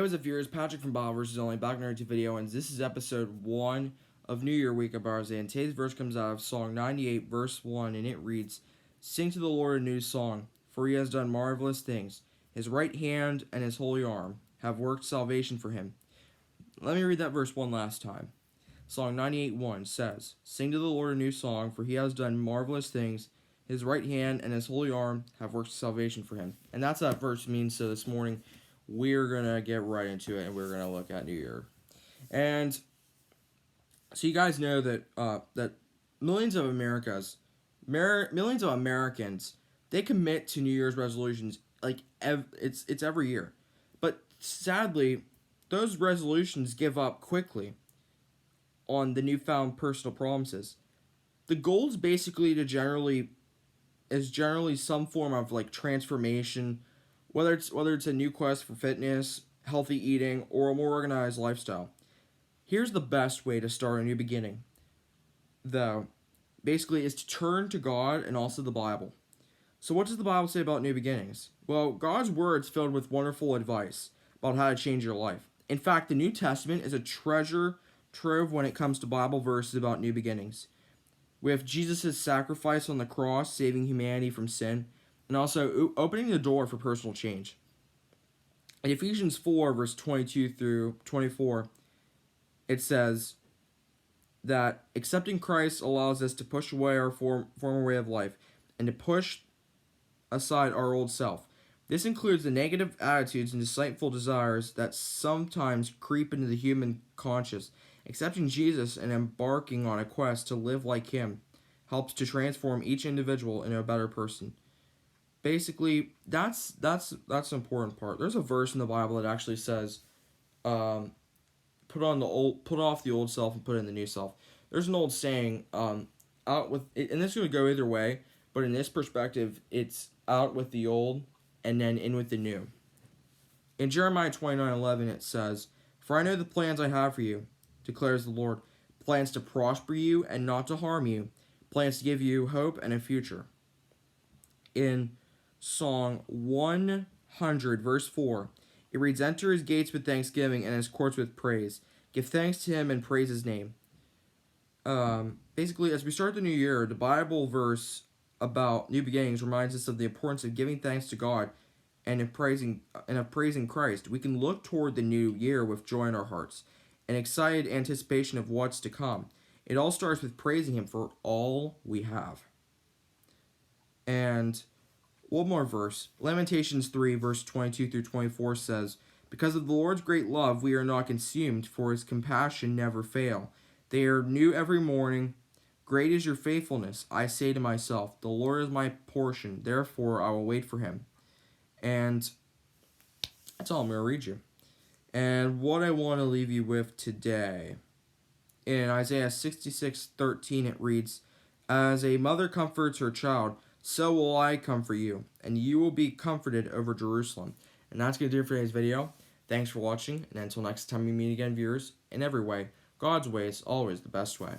What's up, viewers? Patrick from Bible Verses Only, back in our video, and this is episode 1 of New Year Week of Barzay. And today's verse comes out of Psalm 98, verse 1, and it reads, "Sing to the Lord a new song, for he has done marvelous things. His right hand and his holy arm have worked salvation for him." Let me read that verse one last time. Psalm 98:1 says, "Sing to the Lord a new song, for he has done marvelous things. His right hand and his holy arm have worked salvation for him." And that's what that verse means. So this morning, we're going to get right into it, and we're going to look at New Year. And so you guys know that that millions of Americans, they commit to New Year's resolutions like it's every year. But sadly, those resolutions give up quickly on the newfound personal promises. The goal is basically generally some form of like transformation, whether it's a new quest for fitness, healthy eating, or a more organized lifestyle. Here's the best way to start a new beginning, though, basically, is to turn to God and also the Bible. So what does the Bible say about new beginnings? Well, God's word's filled with wonderful advice about how to change your life. In fact, the New Testament is a treasure trove when it comes to Bible verses about new beginnings. We have Jesus' sacrifice on the cross, saving humanity from sin, and also opening the door for personal change. In Ephesians 4, verse 22 through 24, it says that accepting Christ allows us to push away our former way of life and to push aside our old self. This includes the negative attitudes and deceitful desires that sometimes creep into the human conscience. Accepting Jesus and embarking on a quest to live like him helps to transform each individual into a better person. Basically, that's the important part. There's a verse in the Bible that actually says, put off the old self and put in the new self. There's an old saying, out with it, and this is going to go either way, but in this perspective, it's out with the old and then in with the new. In Jeremiah 29:11, it says, "For I know the plans I have for you, declares the Lord, plans to prosper you and not to harm you, plans to give you hope and a future." In Song 100, verse 4, it reads, "Enter his gates with thanksgiving and his courts with praise. Give thanks to him and praise his name." Basically, as we start the new year, the Bible verse about new beginnings reminds us of the importance of giving thanks to God and of praising Christ. We can look toward the new year with joy in our hearts and excited anticipation of what's to come. It all starts with praising him for all we have. And one more verse. Lamentations 3, verse 22 through 24 says, "Because of the Lord's great love, we are not consumed, for his compassion never fail. They are new every morning. Great is your faithfulness. I say to myself, the Lord is my portion. Therefore, I will wait for him." And that's all I'm going to read you. And what I want to leave you with today, in Isaiah 66:13, it reads, "As a mother comforts her child, so will I comfort you, and you will be comforted over Jerusalem." And that's going to do it for today's video. Thanks for watching, and until next time we meet again, viewers, in every way, God's way is always the best way.